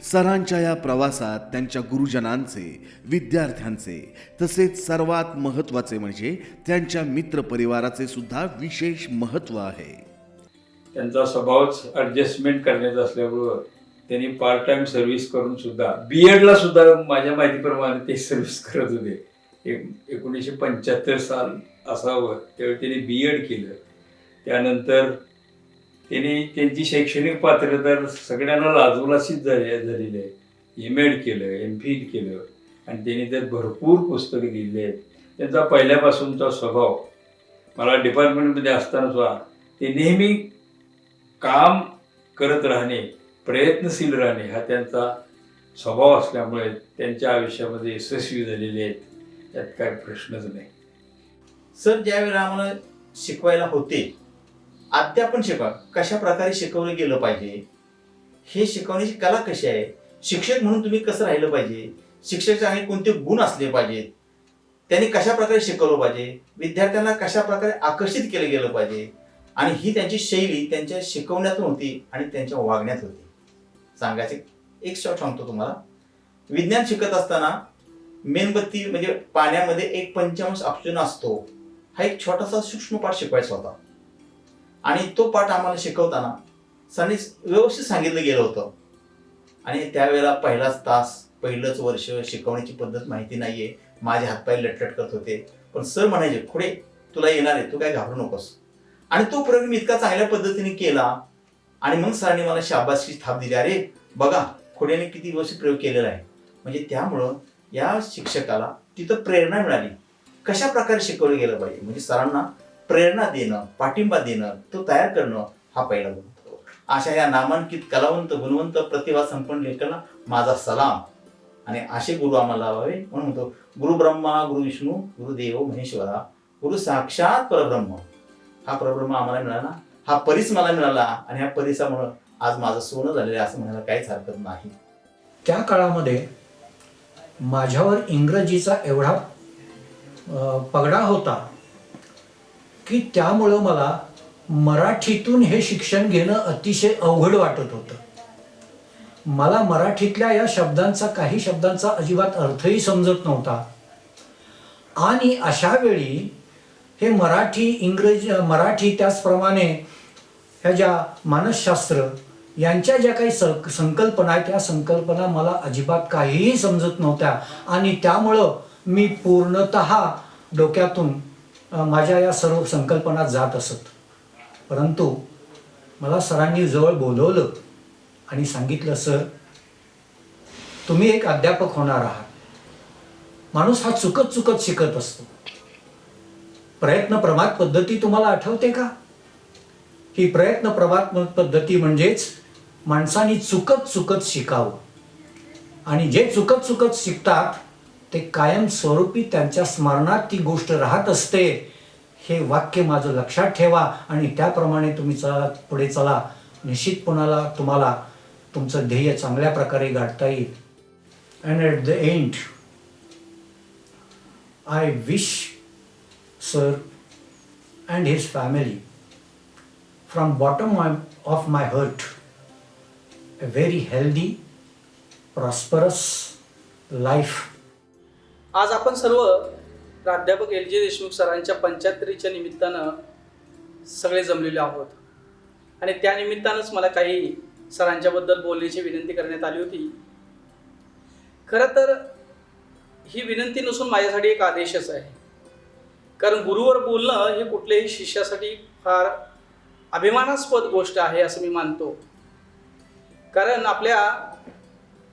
सरांच्या या प्रवासात त्यांच्या गुरुजनांचे, विद्यार्थ्यांचे तसेच सर्वात महत्त्वाचे म्हणजे त्यांच्या मित्रपरिवाराचे सुद्धा विशेष महत्त्व आहे. त्यांचा स्वभावच ॲडजस्टमेंट करण्याचा असल्यामुळं त्यांनी पार्ट टाईम सर्व्हिस करून सुद्धा बीएडला सुद्धा माझ्या माहितीप्रमाणे ते सर्व्हिस करत होते. 1975 साल असावं त्यावेळी त्यांनी बीएड केलं. त्यानंतर त्यांनी त्यांची शैक्षणिक पात्रता सगळ्यांना लाजवलाशीच झालेली आहे. एमएड केलं, एमफिल केलं आणि त्यांनी त्यात भरपूर पुस्तकं लिहिली आहेत. त्यांचा पहिल्यापासूनचा स्वभाव मला डिपार्टमेंटमध्ये असताना सुद्धा ते नेहमी काम करत राहणे, प्रयत्नशील राहणे हा त्यांचा स्वभाव असल्यामुळे त्यांच्या आयुष्यामध्ये यशस्वी झालेले आहेत, त्यात काय प्रश्नच नाही. सर ज्यावेळेला आम्हाला शिकवायला होते, अध्यापन कशा प्रकारे शिकवलं गेलं पाहिजे, हे शिकवण्याची कला कशी आहे, शिक्षक म्हणून तुम्ही कसं राहिलं पाहिजे, शिक्षकाने कोणते गुण असले पाहिजेत, त्यांनी कशा प्रकारे शिकवलं पाहिजे, विद्यार्थ्यांना कशा प्रकारे आकर्षित केलं गेलं पाहिजे, आणि ही त्यांची शैली त्यांच्या शिकवण्यातून होती आणि त्यांच्या वागण्यात होती. सांगायचे एक शॉट सांगतो तुम्हाला. विज्ञान शिकत असताना मेणबत्ती म्हणजे पाण्यामध्ये 1 पंचमांश ऑक्सिजन असतो, हा एक छोटासा सूक्ष्म पाठ शिकवायचा होता. आणि तो पाठ आम्हाला शिकवताना सरांनी व्यवस्थित सांगितलं गेलं होतं. आणि त्यावेळेला पहिलाच तास, पहिलंच वर्ष शिकवण्याची पद्धत माहिती नाहीये, माझे हातपाय लटलट करत होते. पण सर म्हणायचे, पुढे तुला येणार आहे, तू काय घाबरू नकोस. आणि तो प्रयोग मी इतका चांगल्या पद्धतीने केला आणि मग सरांनी मला शाबासकी थाप दिली, अरे बघा खोड्याने किती व्यवस्थित प्रयोग केलेला आहे. म्हणजे त्यामुळं या शिक्षकाला तिथं प्रेरणा मिळाली, कशा प्रकारे शिकवलं गेलं पाहिजे. म्हणजे सरांना प्रेरणा देणं, पाठिंबा देणं, तो तयार करणं हा पहिला गुण. अशा या नामांकित कलावंत, गुणवंत, प्रतिभा संपन्न लेखकांना माझा सलाम. आणि असे गुरु आम्हाला लावावे म्हणून म्हणतो, गुरु ब्रह्मा गुरु विष्णू गुरुदेव महेश्वरा गुरु साक्षात परब्रह्म. हा परब्रह्म आम्हाला मिळाला, हा परीस मला मिळाला आणि ह्या परिसामुळं आज माझं सोनं झालेलं आहे असं म्हणायला काहीच हरकत नाही. त्या काळामध्ये माझ्यावर इंग्रजीचा एवढा पगडा होता की त्यामुळं मला मराठीतून हे शिक्षण घेणं अतिशय अवघड वाटत होतं. मला मराठीतल्या या शब्दांचा, काही शब्दांचा अजिबात अर्थही समजत नव्हता. आणि अशा वेळी हे मराठी त्याचप्रमाणे ह्या ज्या मानसशास्त्र यांच्या ज्या काही संकल्पना आहेत, त्या संकल्पना मला अजिबात काहीही समजत नव्हत्या. आणि त्यामुळं मी पूर्णतः डोक्यातून माझ्या या सर्व संकल्पना जात असत. परंतु मला सरांनी जवळ बोलवलं आणि सांगितलं, सर तुम्ही एक अध्यापक होणार आहात. माणूस हा चुकत शिकत असतो. प्रयत्न प्रमाद पद्धती तुम्हाला आठवते का? ही प्रयत्न प्रमाद पद्धती म्हणजेच माणसांनी चुकत शिकावं. आणि जे चुकत शिकतात ते कायम स्वरूपी त्यांच्या स्मरणात ती गोष्ट राहत असते. हे वाक्य माझं लक्षात ठेवा आणि त्याप्रमाणे तुम्ही पुढे चला. निश्चितपणाला तुम्हाला तुमचं ध्येय चांगल्या प्रकारे गाठता येईल. And at the end I wish sir and his family from bottom of my heart a very healthy, prosperous life. आज आपण सर्व प्राध्यापक LG देशमुख सरांच्या 75च्या निमित्तानं सगळे जमलेले आहोत. आणि त्या निमित्तानंच मला काही सरांच्याबद्दल बोलण्याची विनंती करण्यात आली होती. खरं तर ही विनंती नसून माझ्यासाठी एक आदेशच आहे. कारण गुरुवर बोलणं हे कुठल्याही शिष्यासाठी फार अभिमानास्पद गोष्ट आहे असं मी मानतो. कारण आपल्या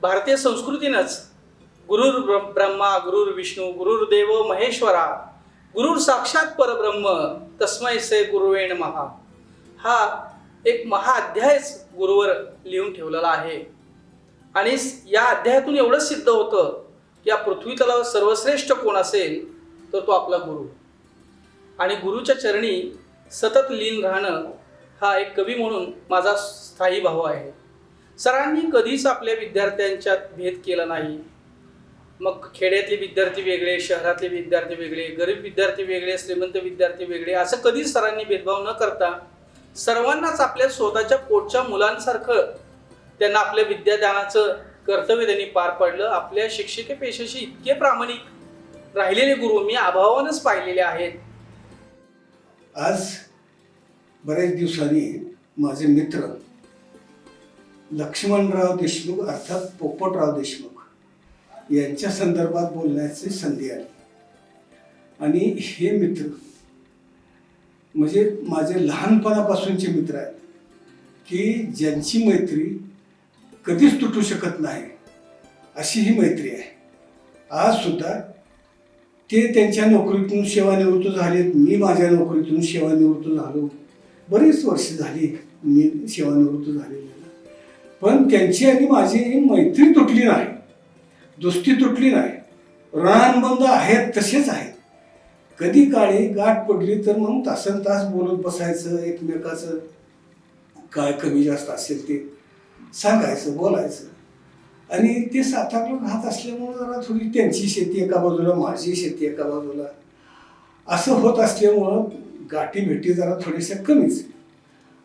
भारतीय संस्कृतीनंच गुरुर ब्रह्मा गुरुर विष्णू गुरुर्देव महेश्वरा गुरुर साक्षात परब्रह्म तस्मै से गुरुवे नमः हा एक महाअध्यायच गुरुवर लिहून ठेवलेला आहे. आणि या अध्यायातून एवढंच सिद्ध होतं की या पृथ्वी तलावर सर्वश्रेष्ठ कोण असेल तर तो आपला गुरु. आणि गुरुच्या चरणी सतत लीन राहणं हा एक कवी म्हणून माझा स्थायी भाव आहे. सरांनी कधीच आपल्या विद्यार्थ्यांच्यात भेद केला नाही. मग खेड्यातले विद्यार्थी वेगळे, शहरातले विद्यार्थी वेगळे, गरीब विद्यार्थी वेगळे, श्रीमंत विद्यार्थी वेगळे, असं कधीच सरांनी भेदभाव न करता सर्वांनाच आपल्या स्वतःच्या पोटच्या मुलांसारखं त्यांना आपल्या विद्यादानाचं कर्तव्य त्यांनी पार पाडलं. आपल्या शिक्षकी पेशाशी इतके प्रामाणिक राहिलेले गुरु मी अभावानंच पाहिलेले आहेत. आज बऱ्याच दिवसांनी माझे मित्र लक्ष्मणराव देशमुख अर्थात पोपटराव देशमुख यांच्या संदर्भात बोलण्याची संधी आली. आणि हे मित्र म्हणजे माझे लहानपणापासूनचे मित्र आहेत की ज्यांची मैत्री कधीच तुटू शकत नाही अशी ही मैत्री आहे. आज सुद्धा ते त्यांच्या नोकरीतून सेवानिवृत्त झालेत, मी माझ्या नोकरीतून सेवानिवृत्त झालो. बरीच वर्ष झाली मी सेवानिवृत्त झालेली, पण त्यांची आणि माझी मैत्री तुटली नाही, दोस्ती तुटली नाही. रणबंध आहेत तसेच आहेत. कधी काळी गाठ पडली तर मग तासन तास बोलत बसायचं, एकमेकाचं काय कमी जास्त असेल ते सांगायचं, बोलायचं. आणि ते सातारला राहत असल्यामुळं जरा थोडी त्यांची शेती एका बाजूला, माझी शेती एका बाजूला असं होत असल्यामुळं गाठी भेटी जरा थोड्याशा कमीच.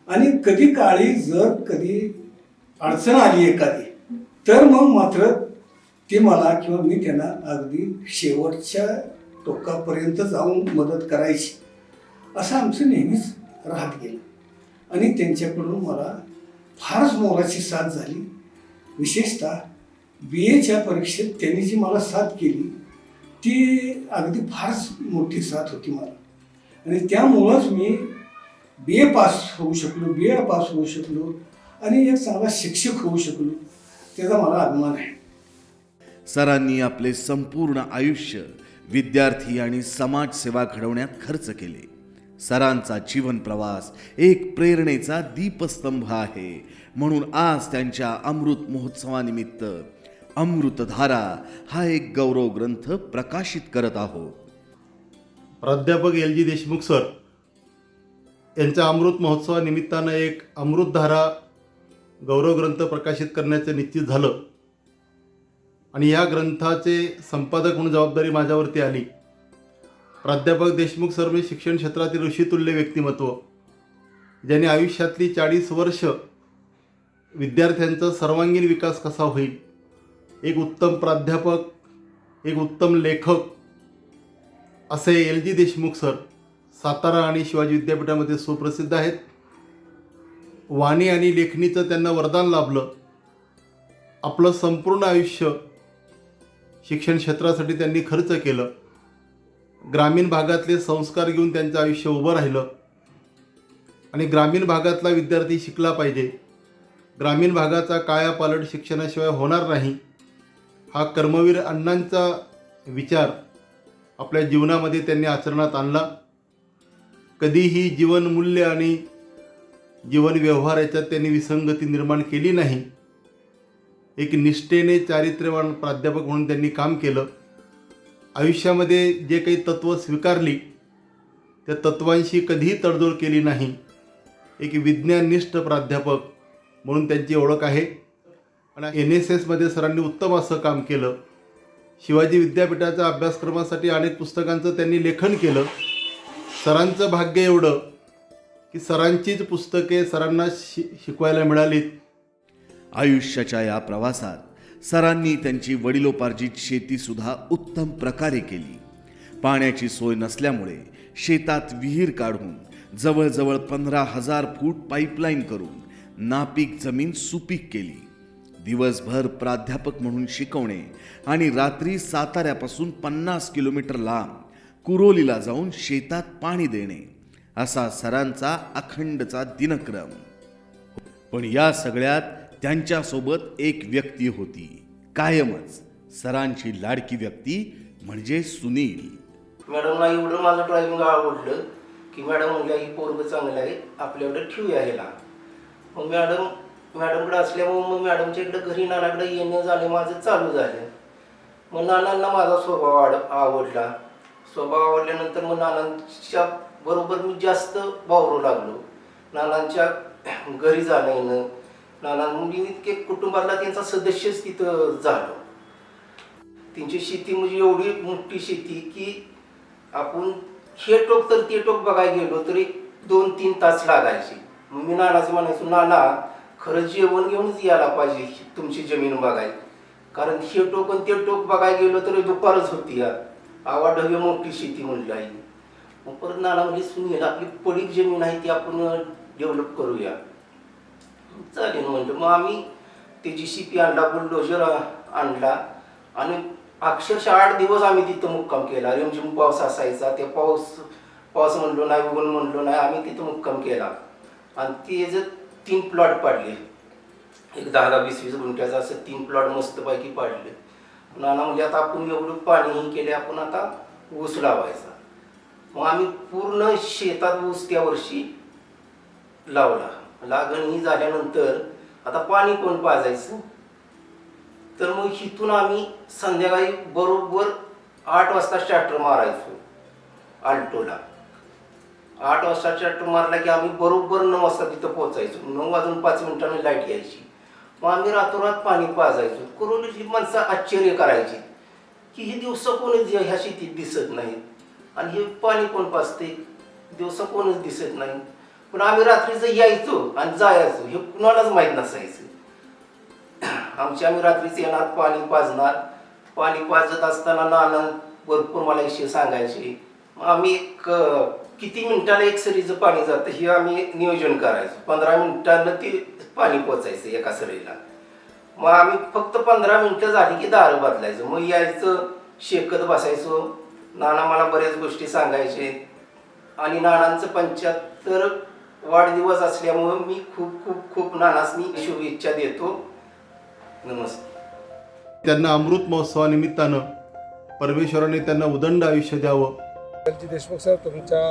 आणि कधी काळी जर कधी अडचण आली एखादी तर मग मात्र ते मला किंवा मी त्यांना अगदी शेवटच्या टोकापर्यंत जाऊन मदत करायची, असं आमचं नेहमीच राहत गेलं. आणि त्यांच्याकडून मला फारच मोलाची साथ झाली. विशेषतः BAच्या परीक्षेत त्यांनी जी मला साथ केली ती अगदी फारच मोठी साथ होती मला. आणि त्यामुळंच मी BA पास होऊ शकलो, BEd पास होऊ शकलो आणि एक चांगला शिक्षक होऊ शकलो. त्याचा मला अभिमान आहे. सरांनी आपले संपूर्ण आयुष्य विद्यार्थी आणि समाजसेवा घडवण्यात खर्च केले. सरांचा जीवन प्रवास एक प्रेरणेचा दीपस्तंभ आहे. म्हणून आज त्यांच्या अमृत महोत्सवानिमित्त अमृतधारा हा एक गौरव ग्रंथ प्रकाशित करत आहोत. प्राध्यापक LG देशमुख सर यांच्या अमृत महोत्सवानिमित्तानं एक अमृतधारा गौरव ग्रंथ प्रकाशित करण्याचं निश्चित झालं. आणि या ग्रंथाचे संपादक म्हणून जबाबदारी माझ्यावरती आली. प्राध्यापक देशमुख सर म्हणजे शिक्षण क्षेत्रातील ऋषितुल्य व्यक्तिमत्व, ज्यांनी आयुष्यातली 40 वर्ष विद्यार्थ्यांचा सर्वांगीण विकास कसा होईल, एक उत्तम प्राध्यापक, एक उत्तम लेखक असे LG देशमुख सर सातारा आणि शिवाजी विद्यापीठामध्ये सुप्रसिद्ध आहेत. वाणी आणि लेखणीचं त्यांना वरदान लाभलं. आपलं संपूर्ण आयुष्य शिक्षण क्षेत्रासाठी त्यांनी खर्च केलं. ग्रामीण भागातले संस्कार घेऊन त्यांचं आयुष्य उभं राहिलं. आणि ग्रामीण भागातला विद्यार्थी शिकला पाहिजे, ग्रामीण भागाचा कायापालट शिक्षणाशिवाय होणार नाही, हा कर्मवीर अण्णांचा विचार आपल्या जीवनामध्ये त्यांनी आचरणात आणला. कधीही जीवनमूल्य आणि जीवन व्यवहार याच्यात त्यांनी विसंगती निर्माण केली नाही. एक निष्ठेने चारित्र्यवान प्राध्यापक म्हणून त्यांनी काम केलं. आयुष्यामध्ये जे काही तत्त्व स्वीकारली त्या तत्त्वांशी कधीही तडजोड केली नाही. एक विज्ञाननिष्ठ प्राध्यापक म्हणून त्यांची ओळख आहे. आणि NSSमध्ये सरांनी उत्तम असं काम केलं. शिवाजी विद्यापीठाच्या अभ्यासक्रमासाठी अनेक पुस्तकांचं त्यांनी लेखन केलं. सरांचं भाग्य एवढं की सरांचीच पुस्तके सरांना शिकवायला मिळालीत. आयुष्याच्या या प्रवासात सरांनी त्यांची वडिलोपार्जित शेतीसुद्धा उत्तम प्रकारे केली. पाण्याची सोय नसल्यामुळे शेतात विहीर काढून जवळजवळ 15,000 फूट पाईपलाईन करून नापीक जमीन सुपीक केली. दिवसभर प्राध्यापक म्हणून शिकवणे आणि रात्री साताऱ्यापासून 50 किलोमीटर लांब कुरोलीला जाऊन शेतात पाणी देणे असा सरांचा अखंडचा दिनक्रम. पण या सगळ्यात त्यांच्यासोबत एक व्यक्ती होती, कायमच सरांची लाडकी व्यक्ती, म्हणजे सुनील. मॅडमला एवढं माझं ड्रायव्हिंग आवडलं की मॅडम म्हणल्या ही पोरगं चांगलं आहे, आपल्याकडे ठेवूया ह्याला. मग मॅडमकडे असल्यामुळे मग मॅडमच्या इकडे घरी नानाकडे येणं झालं माझं चालू झालं. मग नानांना माझा स्वभाव आवडला. स्वभाव आवडल्यानंतर मग नानांच्या बरोबर मी जास्त वावरू लागलो. नानांच्या घरी जाणं येणं, नाना म्हणजे इतके कुटुंबातला त्यांचा सदस्यच तिथं झालं. त्यांची शेती म्हणजे एवढी मोठी शेती की आपण हे टोक तर ते टोक बघायला गेलो तरी 2-3 तास लागायचे. मग मी नानाचं म्हणायचो, नाना खरं जेवण घेऊनच यायला पाहिजे तुमची जमीन बघायला, कारण हे टोक आणि ते टोक बघायला गेलो तरी दुपारच होती. आवाढव्य मोठी शेती म्हणलं आहे. मग परत नाना म्हणजे सुनील आपली पडीक जमीन आहे ती आपण डेव्हलप करूया. चालेल म्हणलं. मग आम्ही ते JCP आणला, बुलडोजर आणला आणि अक्षरशः 8 दिवस आम्ही तिथं मुक्काम केला. रिमझिम पाऊस असायचा, ते पाऊस म्हणलो नाही, ऊन म्हणलो नाही, आम्ही तिथं मुक्काम केला. आणि ते जर 3 प्लॉट पाडले, एक 10-20 गुंठ्याचा असं 3 प्लॉट मस्तपैकी पाडले. नाना म्हणजे आता आपण एवढं पाणी केले, आपण आता ऊस लावायचा. मग आम्ही पूर्ण शेतात ऊस त्या वर्षी लावला. लागण ही झाल्यानंतर आता पाणी कोण पाजायचं, तर मग इथून आम्ही संध्याकाळी बरोबर 8 वाजता स्टार्टर मारायचो आल्टोला. 8 वाजता स्टार्टर मारला की आम्ही बरोबर 9 वाजता तिथं पोहोचायचो. 9 वाजून 5 मिनिटांनी लाईट यायची. मग आम्ही रातोरात पाणी पाजायचो. कुरोलीची माणसं आश्चर्य करायची की हे दिवसा कोणच ह्या शेतीत दिसत नाही आणि हे पाणी कोण पाजते, दिवसा कोणच दिसत नाही. पण आम्ही रात्रीचं यायचो आणि जायचो, हे कुणालाच माहीत नसायचं. आम्ही रात्रीच येणार, पाणी पाजणार. पाणी पाजत असताना नाना भरपूर मला विषय सांगायचे. मग आम्ही किती मिनिटाला एक सरीचं पाणी जातं हे आम्ही नियोजन करायचो. 15 मिनिटांना ते पाणी पोचायचं एका सरीला. मग आम्ही फक्त 15 मिनिटं झाली की दारं बदलायचं. मग यायचं, शेकत बसायचो. नाना मला बऱ्याच गोष्टी सांगायचे. आणि नानांचं 75 वाढदिवस असल्यामुळं मी खूप खूप खूप नानासनी शुभेच्छा देतो. नमस्ते. त्यांना अमृत महोत्सवानिमित्तानं परमेश्वराने त्यांना उदंड आयुष्य द्यावं. LG देशमुख सर, तुमच्या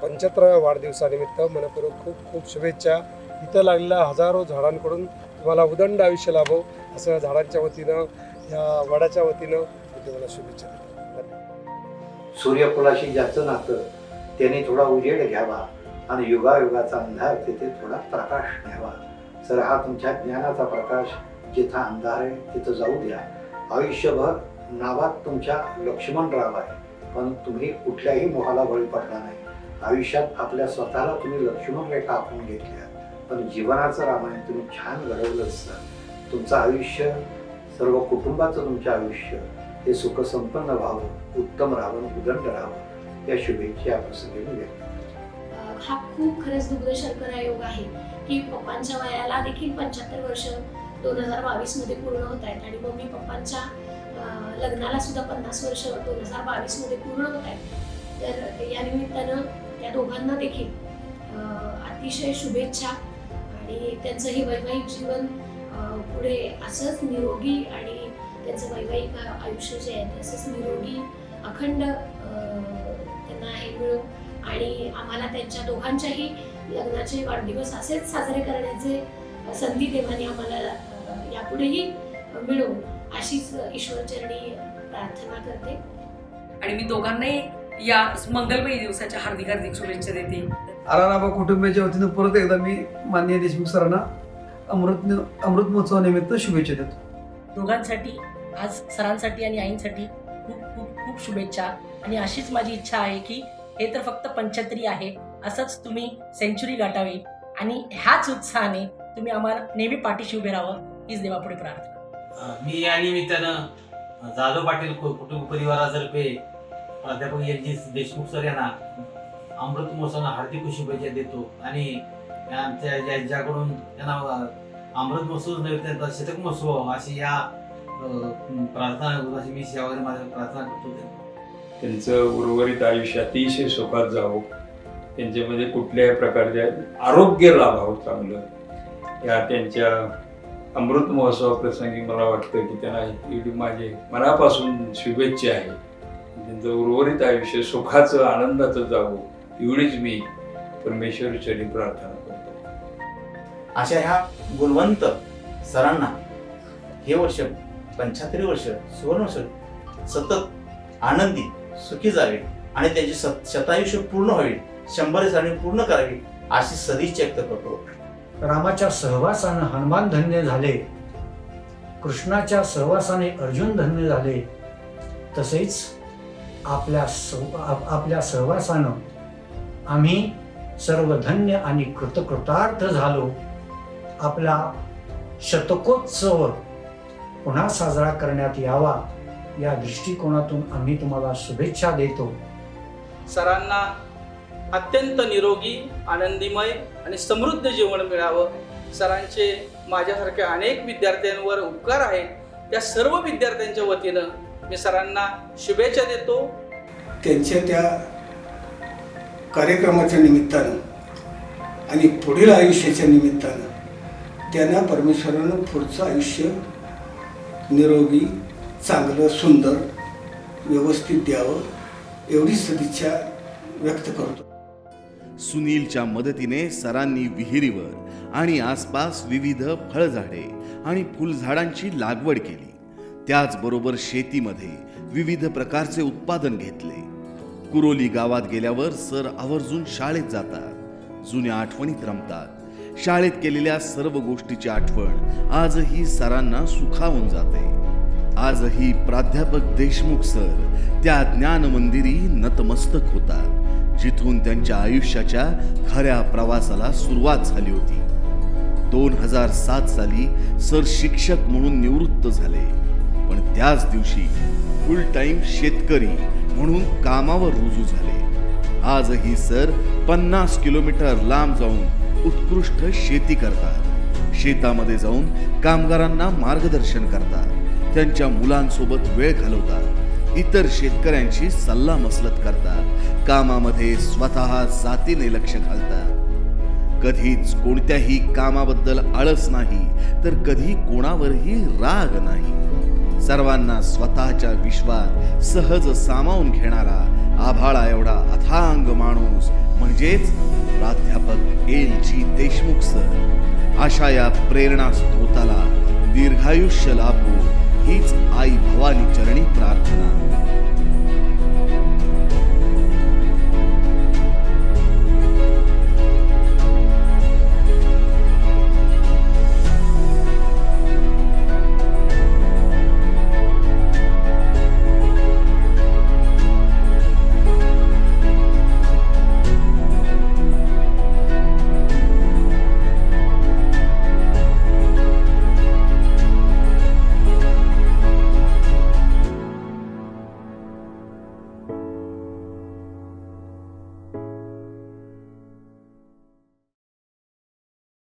75व्या वाढदिवसानिमित्त मनपूर्वक खूप खूप शुभेच्छा. इथं लागलेल्या हजारो झाडांकडून तुम्हाला उदंड आयुष्य लाभो असं झाडांच्या वतीनं, या वडाच्या वतीनं मी तुम्हाला शुभेच्छा देतो. सूर्यफुलाशी ज्याचं नातं त्याने थोडा उजेड घ्यावा आणि युगायुगाचा अंधार तिथे थोडा प्रकाश न्यावा. सर, हा तुमच्या ज्ञानाचा प्रकाश जिथं अंधार आहे तिथं जाऊ द्या. आयुष्यभर नावात तुमच्या लक्ष्मणराव आहे, पण तुम्ही कुठल्याही मोहाला बळी पडला नाही. आयुष्यात आपल्या स्वतःला तुम्ही लक्ष्मण रेखा आखून घेतल्या, पण जीवनाचं रामायण तुम्ही छान घडवलं. सर, तुमचं आयुष्य, सर्व कुटुंबाचं तुमचं आयुष्य हे सुखसंपन्न व्हावं, उत्तम राहावं, उदंड राहावं, या शुभेच्छा आपण सगळ्यांनी व्यक्त. हा खूप खरंच दुग्ध शर्करा योग आहे की पप्पांच्या वयाला देखील 75 वर्ष 2022 मध्ये पूर्ण होत आहेत आणि मम्मी पप्पांच्या लग्नाला सुद्धा 50 वर्ष 2022 मध्ये पूर्ण होत आहेत. तर या निमित्तानं त्या दोघांना देखील अतिशय शुभेच्छा आणि त्यांचं हे वैवाहिक जीवन पुढे असंच निरोगी आणि त्यांचं वैवाहिक आयुष्य जे आहे असंच निरोगी अखंड त्यांना हे मिळो आणि आम्हाला त्यांच्या दोघांच्याही लग्नाचे वाढदिवस असेच साजरे करण्याचे संधी देवाने आम्हाला यापुढेही मिळो अशीच ईश्वरचरणी प्रार्थना करते. आणि मी दोघांनाही या मंगलमयी दिवसाच्या हार्दिक हार्दिक शुभेच्छा देते. आराराबा कुटुंबियाच्या वतीनं परत एकदा मी माननीय देशमुख सरांना अमृत महोत्सवानिमित्त शुभेच्छा देतो. दोघांसाठी, आज सरांसाठी आणि आईंसाठी खूप खूप खूप शुभेच्छा. आणि अशीच माझी इच्छा आहे की हे तर फक्त 75 आहे, असंच तुम्ही सेंचुरी गाठावी आणि ह्याच उत्साहाने तुम्ही आम्हाला नेहमी पाठीशी उभे राहावं हीच देवापुढे प्रार्थना. मी या निमित्तानं जाधव पाटील कुटुंब परिवारातर्फे प्राध्यापक LG देशमुख सर यांना अमृत महोत्सवाला हार्दिक शुभेच्छा देतो आणि आमच्या ज्यांच्याकडून त्यांना अमृत महोत्सव नव्हे त्यांचा शतक महोत्सव अशी या प्रार्थना, अशी मी सेवा माझ्या प्रार्थना करतो. त्यांचं उर्वरित आयुष्य अतिशय सुखात जावं, त्यांच्यामध्ये कुठल्याही प्रकारच्या आरोग्य लाभावं चांगलं. या त्यांच्या अमृत महोत्सवाप्रसंगी मला वाटतं की त्यांना एवढी माझे मनापासून शुभेच्छा आहे. त्यांचं उर्वरित आयुष्य सुखाचं, आनंदाचं जावं एवढीच मी परमेश्वराची प्रार्थना करतो. अशा ह्या गुणवंत सरांना हे वर्ष 75 वर्ष सुवर्ण वर्ष सतत आनंदी सुखी जावे आणि त्यांची शतायुष्य पूर्ण व्हावी, 100 सरांनी पूर्ण करावी अशी सदिच्छा व्यक्त करतो. रामाच्या सहवासानं हनुमान धन्य झाले, कृष्णाच्या सहवासाने अर्जुन धन्य झाले, तसेच आपल्या सहवासानं आम्ही सर्व धन्य आणि कृतकृतार्थ झालो. आपला शतकोत्सव पुन्हा साजरा करण्यात यावा या दृष्टिकोनातून आम्ही तुम्हाला शुभेच्छा देतो. सरांना अत्यंत निरोगी, आनंदीमय आणि समृद्ध जीवन मिळावं. सरांचे माझ्यासारख्या अनेक विद्यार्थ्यांवर उपकार आहेत. त्या सर्व विद्यार्थ्यांच्या वतीनं मी सरांना शुभेच्छा देतो. त्यांच्या त्या कार्यक्रमाच्या निमित्तानं आणि पुढील आयुष्याच्या निमित्तानं त्यांना परमेश्वरानं पुढचं आयुष्य निरोगी, चांगलं, सुंदर, व्यवस्थित द्यावं एवढी सदिच्छा व्यक्त करतो. सुनीलच्या मदतीने सरांनी विहिरीवर आणि आसपास विविध फळझाडे आणि फुलझाडांची लागवड केली. त्याचबरोबर शेतीमध्ये विविध प्रकारचे उत्पादन घेतले. कुरोली गावात गेल्यावर सर आवर्जून शाळेत जातात, जुन्या आठवणीत रमतात. शाळेत केलेल्या सर्व गोष्टीची आठवण आजही सरांना सुखावून जाते. आजही प्राध्यापक देशमुख सर त्या ज्ञान मंदिरी नतमस्तक होतात, जिथून त्यांच्या आयुष्याच्या खऱ्या प्रवासाला सुरुवात झाली होती. 2007 साली सर शिक्षक म्हणून निवृत्त झाले, पण त्याच दिवशी फुल टाइम शेतकरी म्हणून कामावर रुजू झाले. आजही सर 50 किलोमीटर लांब जाऊन उत्कृष्ट शेती करतात. शेतामध्ये जाऊन कामगारांना मार्गदर्शन करतात, त्यांच्या मुलांसोबत वेळ घालवतात, इतर शेतकऱ्यांची सल्लामसलत करतात, कामामध्ये स्वतः जातीने लक्ष घालतात. कधीच कोणत्याही कामाबद्दल आळस नाही, तर कधी कोणावरही राग नाही. सर्वांना स्वतःच्या विश्वात सहज सामावून घेणारा आभाळा एवढा अथांग माणूस म्हणजेच प्राध्यापक LG देशमुख सर. अशा या प्रेरणा स्त्रोताला दीर्घायुष्य लाभो हीच आई भवानी चरणी प्रार्थना.